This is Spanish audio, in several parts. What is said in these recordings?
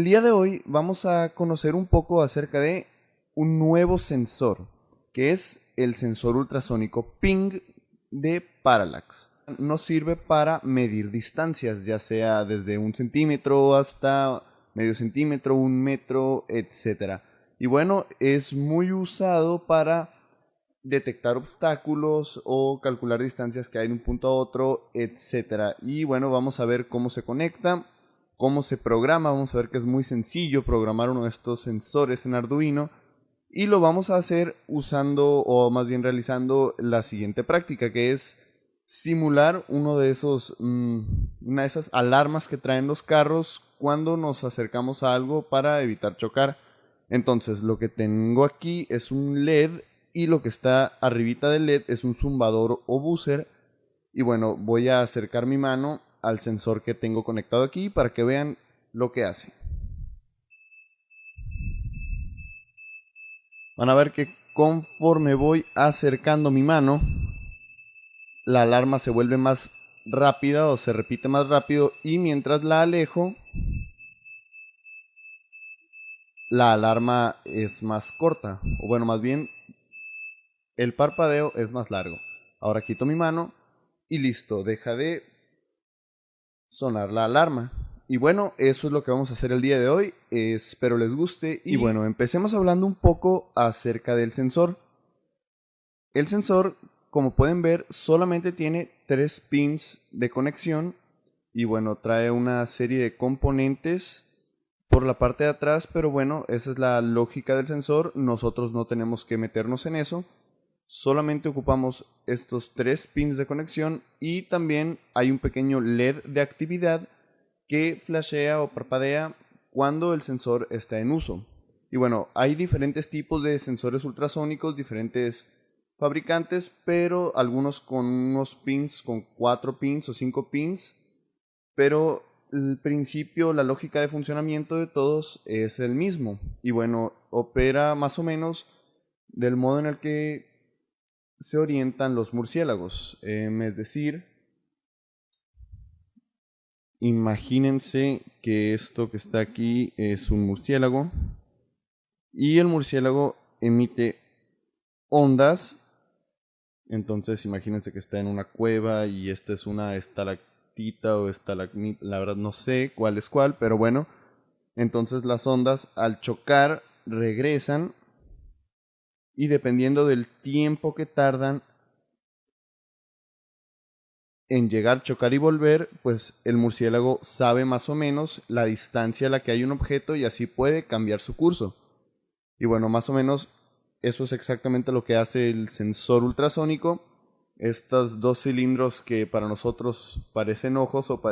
El día de hoy vamos a conocer un poco acerca de un nuevo sensor, que es el sensor ultrasónico Ping de Parallax. Nos sirve para medir distancias, ya sea desde 1 centímetro hasta medio centímetro, 1 metro, etc. Y bueno, es muy usado para detectar obstáculos o calcular distancias que hay de un punto a otro, etc. Y bueno, vamos a ver cómo se conecta, cómo se programa. Vamos a ver que es muy sencillo programar uno de estos sensores en Arduino. Y lo vamos a hacer usando, o más bien realizando, la siguiente práctica, que es simular uno de esos, una de esas alarmas que traen los carros cuando nos acercamos a algo para evitar chocar. Entonces, lo que tengo aquí es un LED y lo que está arribita del LED es un zumbador o buzzer. Y bueno, voy a acercar mi mano al sensor que tengo conectado aquí para que vean lo que hace. Van a ver que conforme voy acercando mi mano, la alarma se vuelve más rápida o se repite más rápido, y mientras la alejo, la alarma es más corta, o bueno, más bien el parpadeo es más largo. Ahora quito mi mano y listo, deja de sonar la alarma. Y bueno, eso es lo que vamos a hacer el día de hoy. Espero les guste. Y bueno, empecemos hablando un poco acerca del sensor. El sensor, como pueden ver, solamente tiene 3 pins de conexión. Y bueno, trae una serie de componentes por la parte de atrás, pero bueno, esa es la lógica del sensor. Nosotros no tenemos que meternos en eso. Solamente ocupamos estos 3 pins de conexión, y también hay un pequeño LED de actividad que flashea o parpadea cuando el sensor está en uso. Y bueno, hay diferentes tipos de sensores ultrasónicos, diferentes fabricantes, pero algunos con unos pins, con 4 pins o 5 pins, pero el principio, la lógica de funcionamiento de todos es el mismo. Y bueno, opera más o menos del modo en el que se orientan los murciélagos. Es decir, imagínense que esto que está aquí es un murciélago y el murciélago emite ondas. Entonces imagínense que está en una cueva y esta es una estalactita o estalagmita, la verdad no sé cuál es cuál, pero bueno, entonces las ondas al chocar regresan, y dependiendo del tiempo que tardan en llegar, chocar y volver, pues el murciélago sabe más o menos la distancia a la que hay un objeto y así puede cambiar su curso. Y bueno, más o menos eso es exactamente lo que hace el sensor ultrasónico. Estos dos cilindros que para nosotros parecen ojos o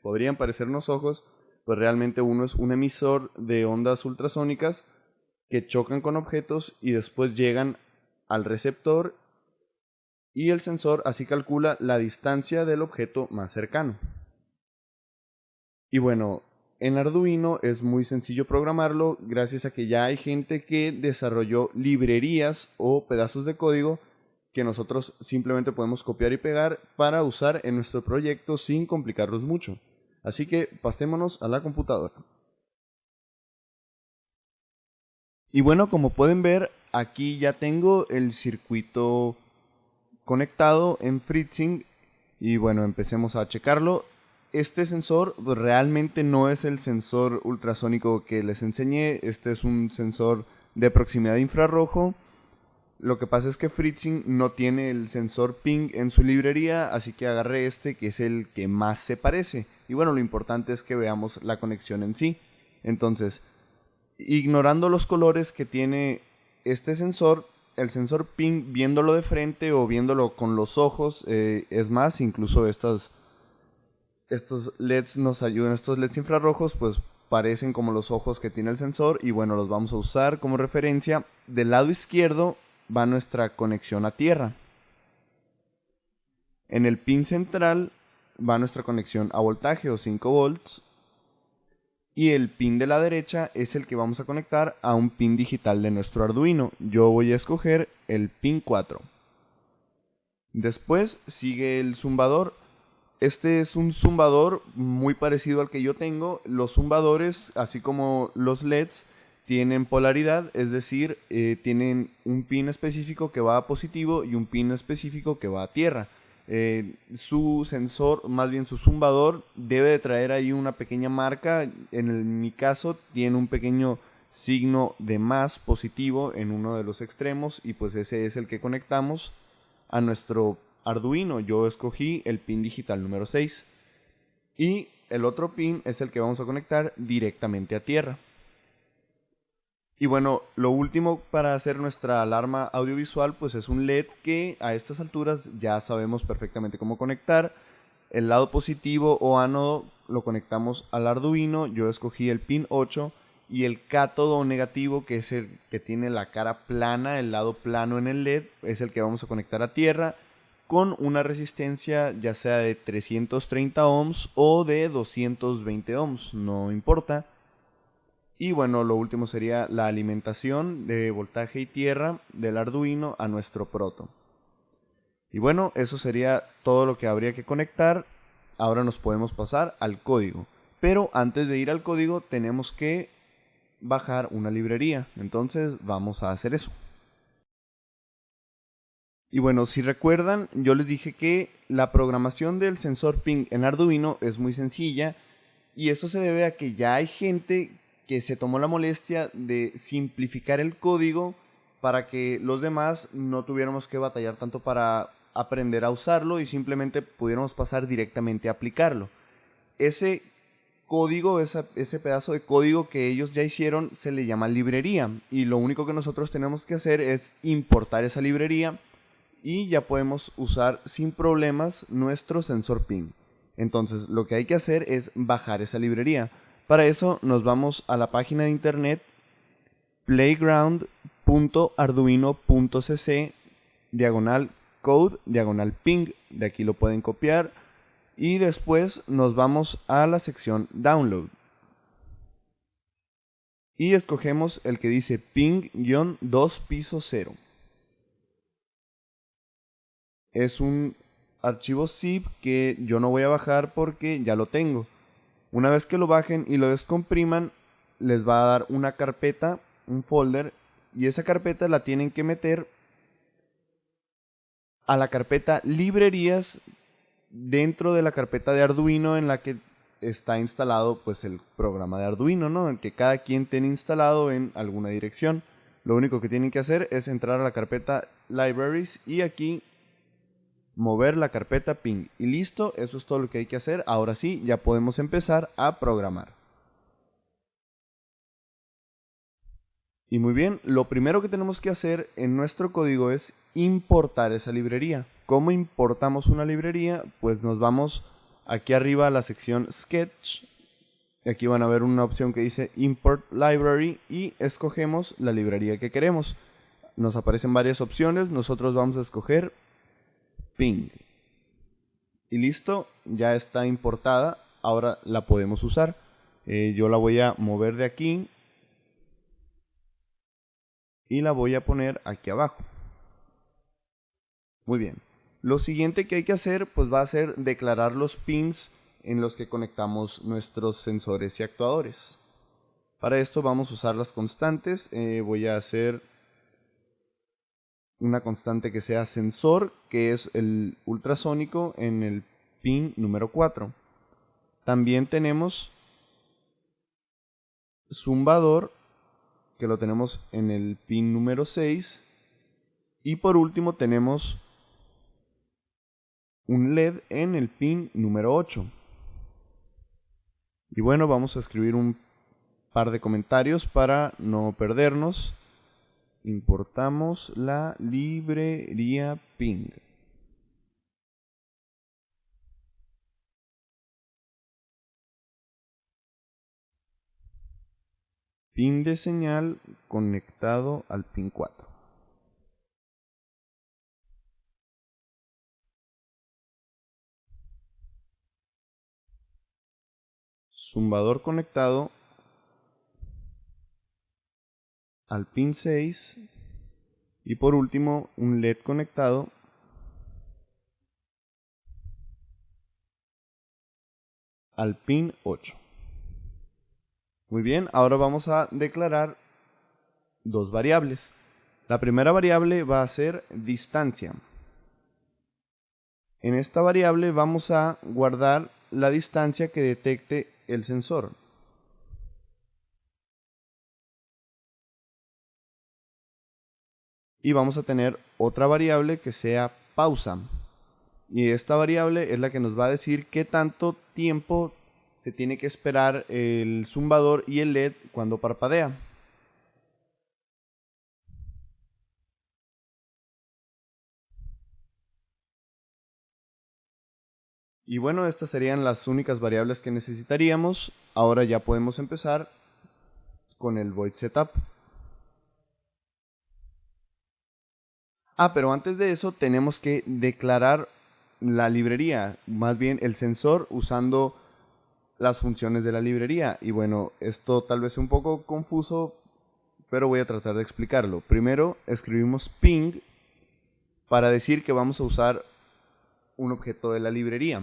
podrían parecernos ojos, pues realmente uno es un emisor de ondas ultrasónicas que chocan con objetos y después llegan al receptor, y el sensor así calcula la distancia del objeto más cercano. Y bueno, en Arduino es muy sencillo programarlo gracias a que ya hay gente que desarrolló librerías o pedazos de código que nosotros simplemente podemos copiar y pegar para usar en nuestro proyecto sin complicarlos mucho. Así que pasémonos a la computadora. Y bueno, como pueden ver, aquí ya tengo el circuito conectado en FreeSync. Y bueno, empecemos a checarlo. Este sensor realmente no es el sensor ultrasónico que les enseñé. Este es un sensor de proximidad de infrarrojo. Lo que pasa es que FreeSync no tiene el sensor ping en su librería, así que agarré este, que es el que más se parece. Y bueno, lo importante es que veamos la conexión en sí. Entonces, ignorando los colores que tiene este sensor, el sensor ping, viéndolo de frente o viéndolo con los ojos, es más, incluso estos LEDs nos ayudan, estos LEDs infrarrojos, pues parecen como los ojos que tiene el sensor, y bueno, los vamos a usar como referencia. Del lado izquierdo va nuestra conexión a tierra. En el pin central va nuestra conexión a voltaje o 5 volts. Y el pin de la derecha es el que vamos a conectar a un pin digital de nuestro Arduino. Yo voy a escoger el pin 4. Después sigue el zumbador. Este es un zumbador muy parecido al que yo tengo. Los zumbadores, así como los LEDs, tienen polaridad, es decir, tienen un pin específico que va a positivo y un pin específico que va a tierra. Su sensor, más bien su zumbador, debe de traer ahí una pequeña marca. Mi caso tiene un pequeño signo de más positivo en uno de los extremos y pues ese es el que conectamos a nuestro Arduino. Yo escogí el pin digital número 6 y el otro pin es el que vamos a conectar directamente a tierra. Y bueno, lo último para hacer nuestra alarma audiovisual pues es un LED que a estas alturas ya sabemos perfectamente cómo conectar. El lado positivo o ánodo lo conectamos al Arduino. Yo escogí el pin 8 y el cátodo negativo, que es el que tiene la cara plana, el lado plano en el LED, es el que vamos a conectar a tierra con una resistencia ya sea de 330 ohms o de 220 ohms, no importa. Y bueno, lo último sería la alimentación de voltaje y tierra del Arduino a nuestro proto. Y bueno, eso sería todo lo que habría que conectar. Ahora nos podemos pasar al código. Pero antes de ir al código tenemos que bajar una librería. Entonces vamos a hacer eso. Y bueno, si recuerdan, yo les dije que la programación del sensor ping en Arduino es muy sencilla. Y esto se debe a que ya hay gente que se tomó la molestia de simplificar el código para que los demás no tuviéramos que batallar tanto para aprender a usarlo y simplemente pudiéramos pasar directamente a aplicarlo. Ese código, ese pedazo de código que ellos ya hicieron se le llama librería y lo único que nosotros tenemos que hacer es importar esa librería y ya podemos usar sin problemas nuestro sensor ping. Entonces lo que hay que hacer es bajar esa librería. Para eso nos vamos a la página de internet playground.arduino.cc diagonal code diagonal ping. De aquí lo pueden copiar y después nos vamos a la sección download y escogemos el que dice ping-2 piso 0. Es un archivo zip que yo no voy a bajar porque ya lo tengo. Una vez que lo bajen y lo descompriman, les va a dar una carpeta, un folder, y esa carpeta la tienen que meter a la carpeta librerías dentro de la carpeta de Arduino en la que está instalado pues el programa de Arduino, ¿no? El que cada quien tiene instalado en alguna dirección. Lo único que tienen que hacer es entrar a la carpeta libraries y aquí mover la carpeta ping y listo, eso es todo lo que hay que hacer. Ahora sí, ya podemos empezar a programar. Y muy bien, lo primero que tenemos que hacer en nuestro código es importar esa librería. ¿Cómo importamos una librería? Pues nos vamos aquí arriba a la sección Sketch. Aquí van a ver una opción que dice Import Library y escogemos la librería que queremos. Nos aparecen varias opciones, nosotros vamos a escoger Ping. Y listo, ya está importada, ahora la podemos usar. Yo la voy a mover de aquí y la voy a poner aquí abajo. Muy bien. Lo siguiente que hay que hacer pues va a ser declarar los pins en los que conectamos nuestros sensores y actuadores. Para esto vamos a usar las constantes. Voy a hacer una constante que sea sensor, que es el ultrasónico en el pin número 4. También tenemos zumbador, que lo tenemos en el pin número 6. Y por último tenemos un LED en el pin número 8. Y bueno, vamos a escribir un par de comentarios para no perdernos. Importamos la librería ping. Pin de señal conectado al pin 4. Zumbador conectado al pin 6. Y por último, un LED conectado al pin 8. Muy bien, ahora vamos a declarar dos variables. La primera variable va a ser distancia. En esta variable vamos a guardar la distancia que detecte el sensor. Y vamos a tener otra variable que sea pausa. Y esta variable es la que nos va a decir qué tanto tiempo se tiene que esperar el zumbador y el LED cuando parpadea. Y bueno, estas serían las únicas variables que necesitaríamos. Ahora ya podemos empezar con el void setup. Pero antes de eso tenemos que declarar la librería, más bien el sensor usando las funciones de la librería. Y bueno, esto tal vez sea un poco confuso, pero voy a tratar de explicarlo. Primero escribimos ping para decir que vamos a usar un objeto de la librería.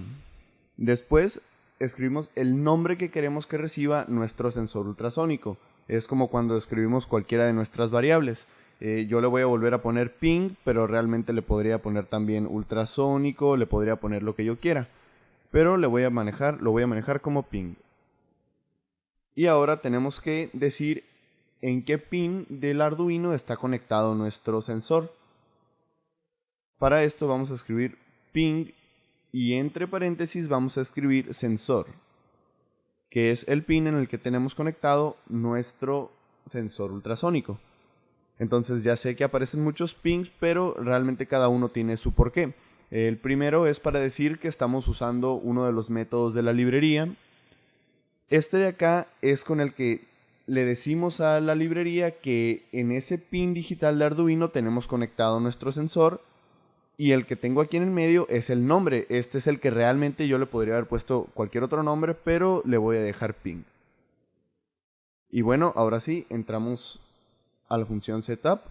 Después escribimos el nombre que queremos que reciba nuestro sensor ultrasónico. Es como cuando escribimos cualquiera de nuestras variables. Yo le voy a volver a poner ping, pero realmente le podría poner también ultrasónico, le podría poner lo que yo quiera. Pero lo voy a manejar como ping. Y ahora tenemos que decir en qué pin del Arduino está conectado nuestro sensor. Para esto vamos a escribir ping y entre paréntesis vamos a escribir sensor, que es el pin en el que tenemos conectado nuestro sensor ultrasónico. Entonces ya sé que aparecen muchos pings, pero realmente cada uno tiene su porqué. El primero es para decir que estamos usando uno de los métodos de la librería. Este de acá es con el que le decimos a la librería que en ese pin digital de Arduino tenemos conectado nuestro sensor. Y el que tengo aquí en el medio es el nombre. Este es el que realmente yo le podría haber puesto cualquier otro nombre, pero le voy a dejar ping. Y bueno, ahora sí, entramos a la función setup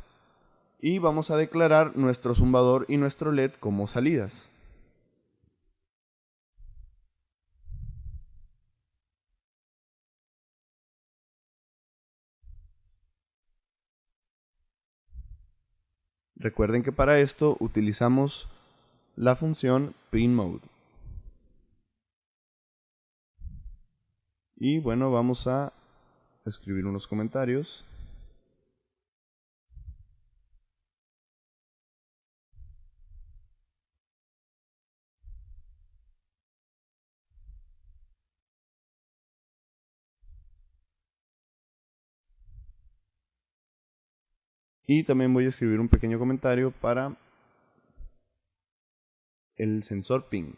y vamos a declarar nuestro zumbador y nuestro LED como salidas. Recuerden que para esto utilizamos la función pinMode. Y bueno, vamos a escribir unos comentarios. Y también voy a escribir un pequeño comentario para el sensor ping.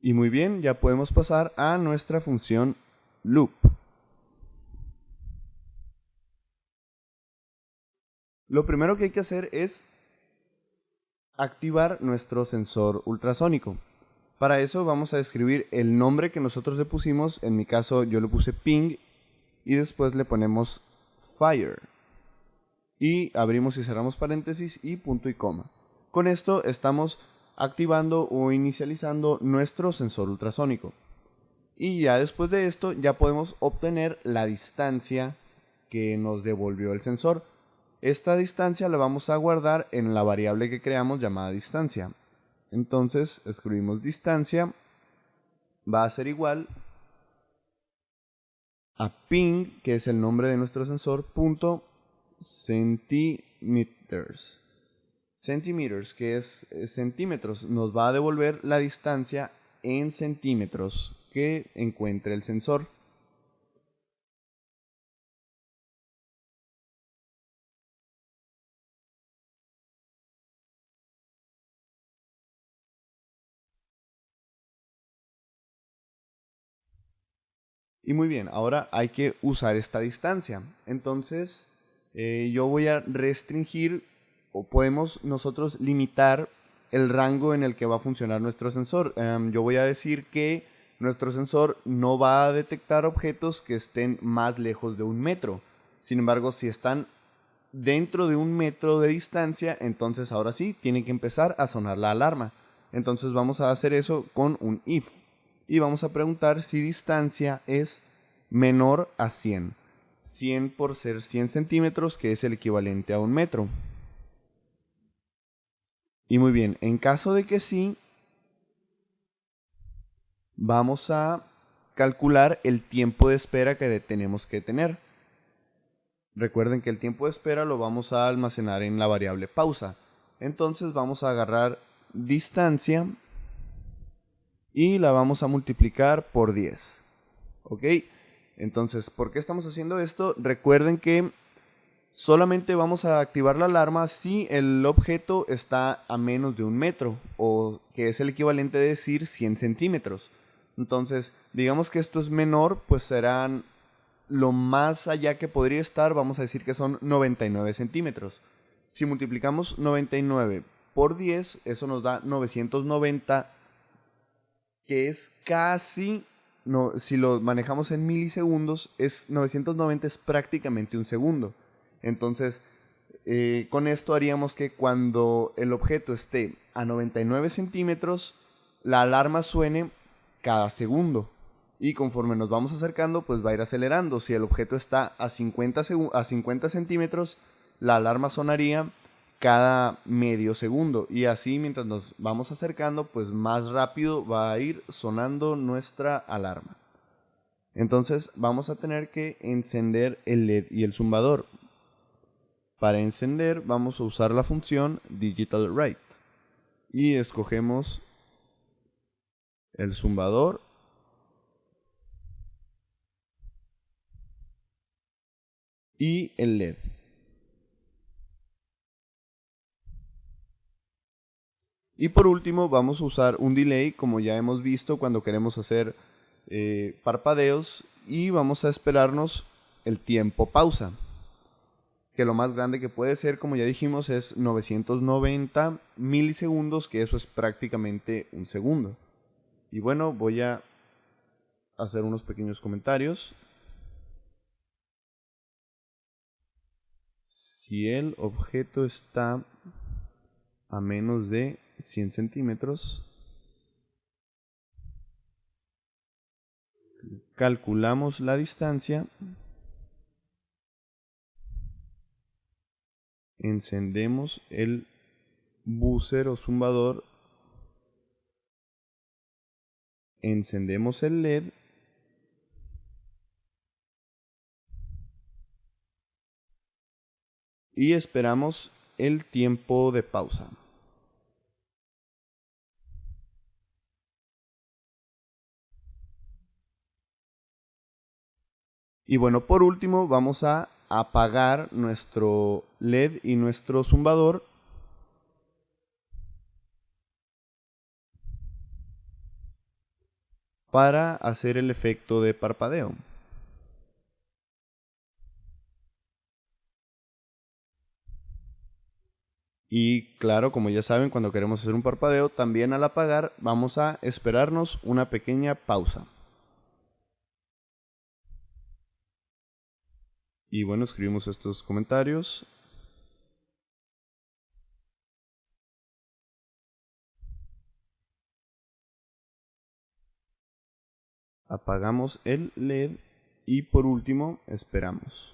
Y muy bien, ya podemos pasar a nuestra función loop. Lo primero que hay que hacer es activar nuestro sensor ultrasónico. Para eso vamos a escribir el nombre que nosotros le pusimos. En mi caso yo le puse ping y después le ponemos fire. Y abrimos y cerramos paréntesis y punto y coma. Con esto estamos activando o inicializando nuestro sensor ultrasónico. Y ya después de esto ya podemos obtener la distancia que nos devolvió el sensor. Esta distancia la vamos a guardar en la variable que creamos llamada distancia. Entonces escribimos distancia, va a ser igual a ping, que es el nombre de nuestro sensor, punto centímetros. Centímetros, que es centímetros, nos va a devolver la distancia en centímetros que encuentre el sensor. Y muy bien, ahora hay que usar esta distancia. Entonces, yo voy a restringir o podemos nosotros limitar el rango en el que va a funcionar nuestro sensor. Yo voy a decir que nuestro sensor no va a detectar objetos que estén más lejos de 1 metro. Sin embargo, si están dentro de 1 metro de distancia, entonces ahora sí tiene que empezar a sonar la alarma. Entonces vamos a hacer eso con un if. Y vamos a preguntar si distancia es menor a 100. 100 por ser 100 centímetros, que es el equivalente a 1 metro. Y muy bien, en caso de que sí, vamos a calcular el tiempo de espera que tenemos que tener. Recuerden que el tiempo de espera lo vamos a almacenar en la variable pausa. Entonces vamos a agarrar distancia y la vamos a multiplicar por 10. ¿Ok? Entonces, ¿por qué estamos haciendo esto? Recuerden que solamente vamos a activar la alarma si el objeto está a menos de 1 metro, o que es el equivalente de decir 100 centímetros. Entonces, digamos que esto es menor, pues serán lo más allá que podría estar, vamos a decir que son 99 centímetros. Si multiplicamos 99 por 10, eso nos da 990, que es casi, no, si lo manejamos en milisegundos, 990 es prácticamente un segundo. Entonces, con esto haríamos que cuando el objeto esté a 99 centímetros, la alarma suene cada segundo. Y conforme nos vamos acercando, pues va a ir acelerando. Si el objeto está a 50 centímetros, la alarma sonaría cada medio segundo. Y así, mientras nos vamos acercando, pues más rápido va a ir sonando nuestra alarma. Entonces vamos a tener que encender el LED y el zumbador. Para encender vamos a usar la función digitalWrite. Y escogemos el zumbador. Y el LED. Y por último vamos a usar un delay, como ya hemos visto cuando queremos hacer parpadeos, y vamos a esperarnos el tiempo pausa, que lo más grande que puede ser, como ya dijimos, es 990 milisegundos, que eso es prácticamente un segundo. Y bueno, voy a hacer unos pequeños comentarios. Si el objeto está a menos de 100 centímetros, calculamos la distancia, encendemos el buzzer o zumbador, encendemos el LED y esperamos el tiempo de pausa. Y bueno, por último vamos a apagar nuestro LED y nuestro zumbador para hacer el efecto de parpadeo. Y claro, como ya saben, cuando queremos hacer un parpadeo, también al apagar vamos a esperarnos una pequeña pausa. Y bueno, escribimos estos comentarios. Apagamos el LED y por último esperamos.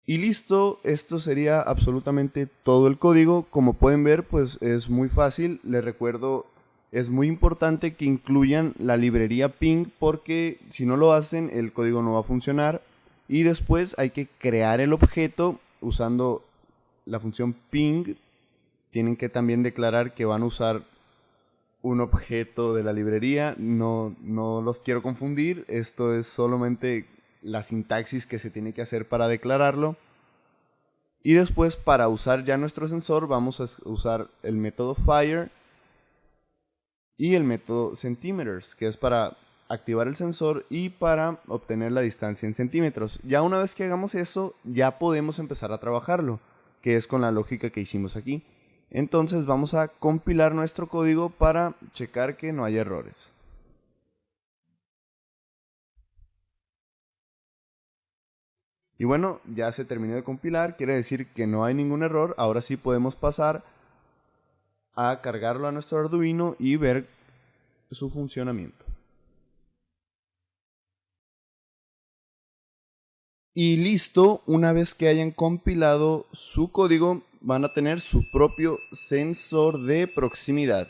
Y listo, esto sería absolutamente todo el código. Como pueden ver, pues es muy fácil. Les recuerdo, es muy importante que incluyan la librería Ping, porque si no lo hacen, el código no va a funcionar. Y después hay que crear el objeto usando la función Ping. Tienen que también declarar que van a usar un objeto de la librería. No los quiero confundir. Esto es solamente la sintaxis que se tiene que hacer para declararlo. Y después, para usar ya nuestro sensor, vamos a usar el método fire y el método centimeters, que es para activar el sensor y para obtener la distancia en centímetros. Ya una vez que hagamos eso, ya podemos empezar a trabajarlo, que es con la lógica que hicimos aquí. Entonces vamos a compilar nuestro código para checar que no haya errores. Y bueno, ya se terminó de compilar, quiere decir que no hay ningún error. Ahora sí podemos pasar a cargarlo a nuestro Arduino y ver su funcionamiento. Y listo, una vez que hayan compilado su código, van a tener su propio sensor de proximidad.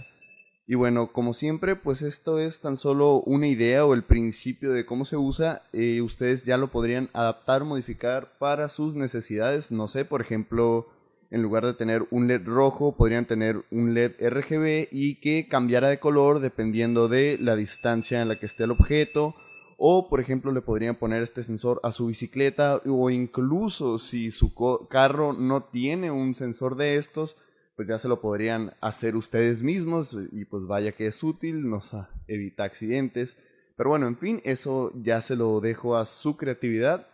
Y bueno, como siempre, pues esto es tan solo una idea o el principio de cómo se usa. Ustedes ya lo podrían adaptar, modificar para sus necesidades. No sé, por ejemplo, en lugar de tener un LED rojo, podrían tener un LED RGB y que cambiara de color dependiendo de la distancia en la que esté el objeto. O, por ejemplo, le podrían poner este sensor a su bicicleta, o incluso si su carro no tiene un sensor de estos, pues ya se lo podrían hacer ustedes mismos y pues vaya que es útil, nos evita accidentes. Pero bueno, en fin, eso ya se lo dejo a su creatividad.